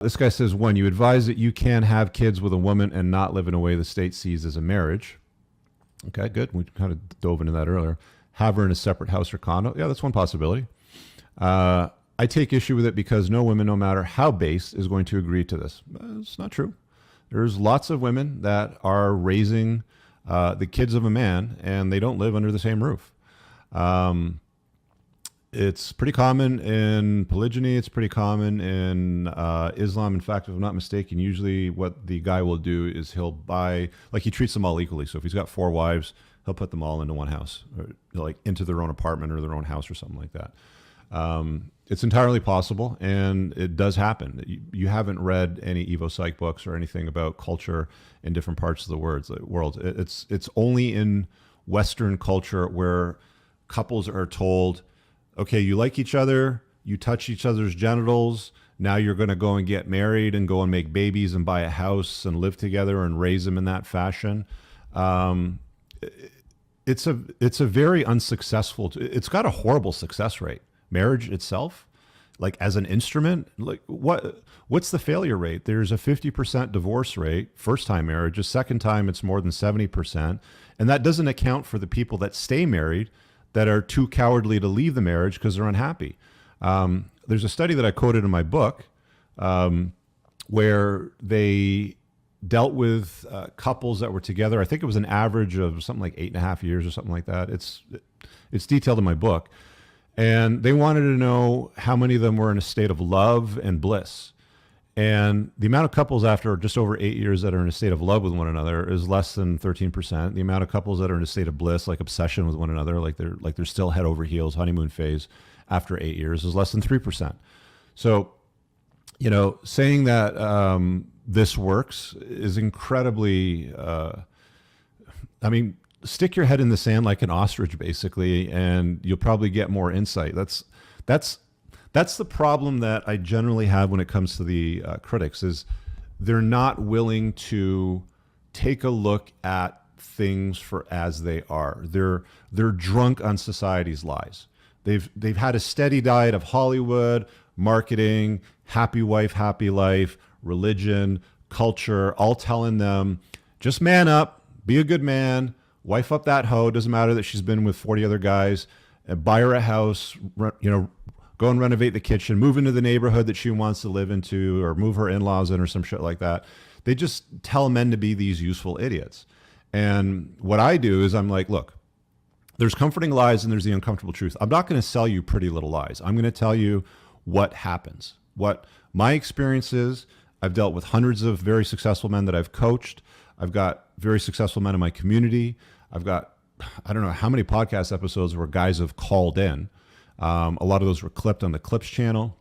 This guy says, one, you advise that you can have kids with a woman and not live in a way the state sees as a marriage. Okay, good. We kind of dove into that earlier. Have her in a separate house or condo. Yeah, that's one possibility. I take issue with it because no woman, no matter how base, is going to agree to this. It's not true. There's lots of women that are raising the kids of a man and they don't live under the same roof. It's pretty common in polygyny. It's pretty common in Islam. In fact, if I'm not mistaken, usually what the guy will do is he'll buy, like he treats them all equally. So if he's got 4 wives, he'll put them all into one house, or like into their own apartment or their own house or something like that. It's entirely possible, and it does happen. You haven't read any Evo Psych books or anything about culture in different parts of the world. It's only in Western culture where couples are told, okay, you like each other, you touch each other's genitals, now you're going to go and get married and go and make babies and buy a house and live together and raise them in that fashion. It's a very unsuccessful, it's got a horrible success rate. Marriage itself, like as an instrument, like what's the failure rate? There's a 50% divorce rate, first time marriages, second time it's more than 70%. And that doesn't account for the people that stay married that are too cowardly to leave the marriage because they're unhappy. There's a study that I quoted in my book where they dealt with couples that were together. I think it was an average of something like 8.5 years or something like that. It's detailed in my book. And they wanted to know how many of them were in a state of love and bliss. And the amount of couples after just over 8 years that are in a state of love with one another is less than 13%. The amount of couples that are in a state of bliss, like obsession with one another, like they're still head over heels, honeymoon phase after 8 years, is less than 3%. So, saying that this works is incredibly, stick your head in the sand like an ostrich, basically, and you'll probably get more insight. That's the problem that I generally have when it comes to the critics, is they're not willing to take a look at things for as they are. They're drunk on society's lies. They've had a steady diet of Hollywood, marketing, happy wife, happy life, religion, culture, all telling them, just man up, be a good man, wife up that hoe. Doesn't matter that she's been with 40 other guys, and buy her a house, go and renovate the kitchen, move into the neighborhood that she wants to live into, or move her in-laws in or some shit like that. They just tell men to be these useful idiots. And what I do is I'm like, look, there's comforting lies and there's the uncomfortable truth. I'm not going to sell you pretty little lies. I'm going to tell you what happens, what my experience is. I've dealt with hundreds of very successful men that I've coached. I've got very successful men in my community. I've got, I don't know how many podcast episodes where guys have called in. A lot of those were clipped on the Clips channel.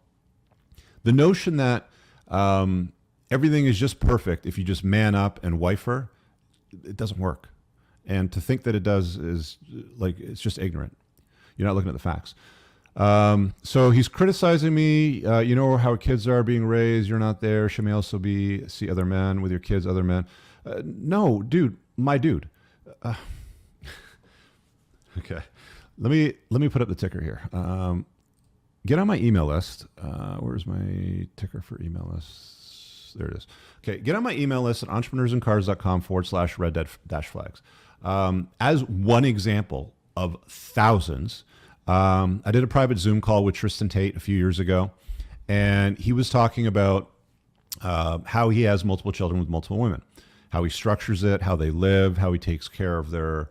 The notion that everything is just perfect if you just man up and wife her, it doesn't work. And to think that it does is like, it's just ignorant. You're not looking at the facts. So he's criticizing me. You know how kids are being raised. You're not there. Should may also see other men with your kids, other men. No, dude, my dude. Okay. Let me put up the ticker here. Get on my email list. Where's my ticker for email lists? There it is. Okay. Get on my email list at entrepreneursandcars.com/red-flags. As one example of thousands, I did a private Zoom call with Tristan Tate a few years ago, and he was talking about how he has multiple children with multiple women, how he structures it, how they live, how he takes care of their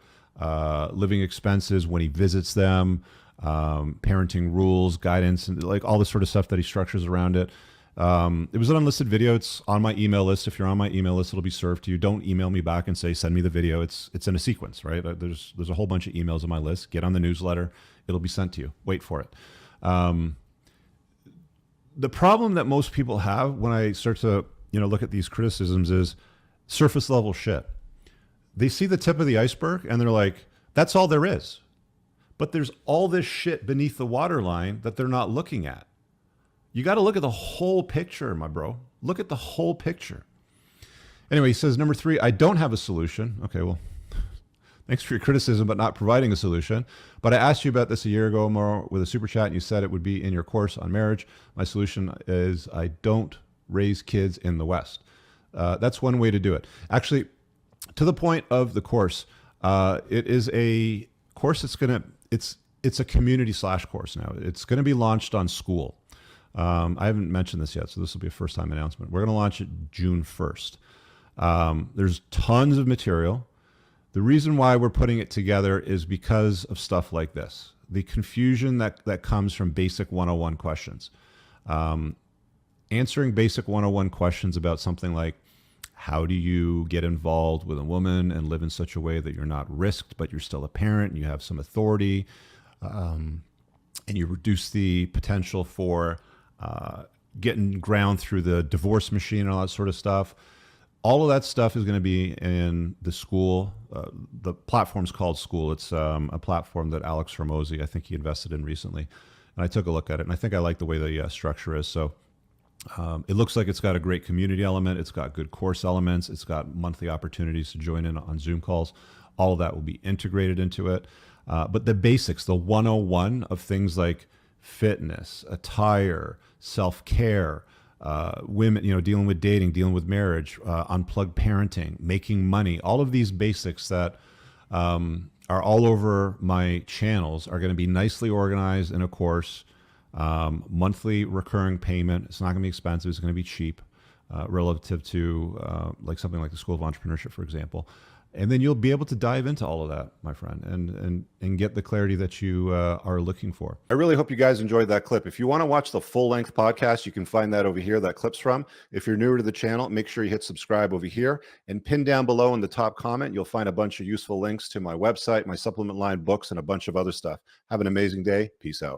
living expenses when he visits them, parenting rules, guidance, and like all this sort of stuff that he structures around it. It was an unlisted video. It's on my email list. If you're on my email list, it'll be served to you. Don't email me back and say, send me the video. It's in a sequence, right? There's a whole bunch of emails on my list. Get on the newsletter. It'll be sent to you. Wait for it. The problem that most people have when I start to, look at these criticisms is surface level shit. They see the tip of the iceberg and they're like, that's all there is. But there's all this shit beneath the waterline that they're not looking at. You got to look at the whole picture, my bro. Look at the whole picture. Anyway, he says, number 3, I don't have a solution. Okay, well, thanks for your criticism, but not providing a solution. But I asked you about this a year ago more with a super chat, and you said it would be in your course on marriage. My solution is I don't raise kids in the West. That's one way to do it. Actually, to the point of the course, it is a course it's a community / course now. It's going to be launched on School. I haven't mentioned this yet, so this will be a first time announcement. We're going to launch it June 1st. There's tons of material. The reason why we're putting it together is because of stuff like this. The confusion that comes from basic 101 questions. Answering basic 101 questions about something like, how do you get involved with a woman and live in such a way that you're not risked, but you're still a parent and you have some authority, and you reduce the potential for getting ground through the divorce machine and all that sort of stuff. All of that stuff is going to be in the School. The platform's called School. It's a platform that Alex Hormozi, I think he invested in recently. And I took a look at it, and I think I like the way the structure is. So it looks like it's got a great community element. It's got good course elements. It's got monthly opportunities to join in on Zoom calls. All of that will be integrated into it. But the basics, the 101 of things like fitness, attire, self-care, women, dealing with dating, dealing with marriage, unplugged parenting, making money, all of these basics that are all over my channels are going to be nicely organized in a course. Monthly recurring payment. It's not going to be expensive. It's going to be cheap relative to like something like the School of Entrepreneurship, for example. And then you'll be able to dive into all of that, my friend, and get the clarity that you are looking for. I really hope you guys enjoyed that clip. If you want to watch the full-length podcast, you can find that over here, that clip's from. If you're newer to the channel, make sure you hit subscribe over here. And pinned down below in the top comment, you'll find a bunch of useful links to my website, my supplement line, books, and a bunch of other stuff. Have an amazing day. Peace out.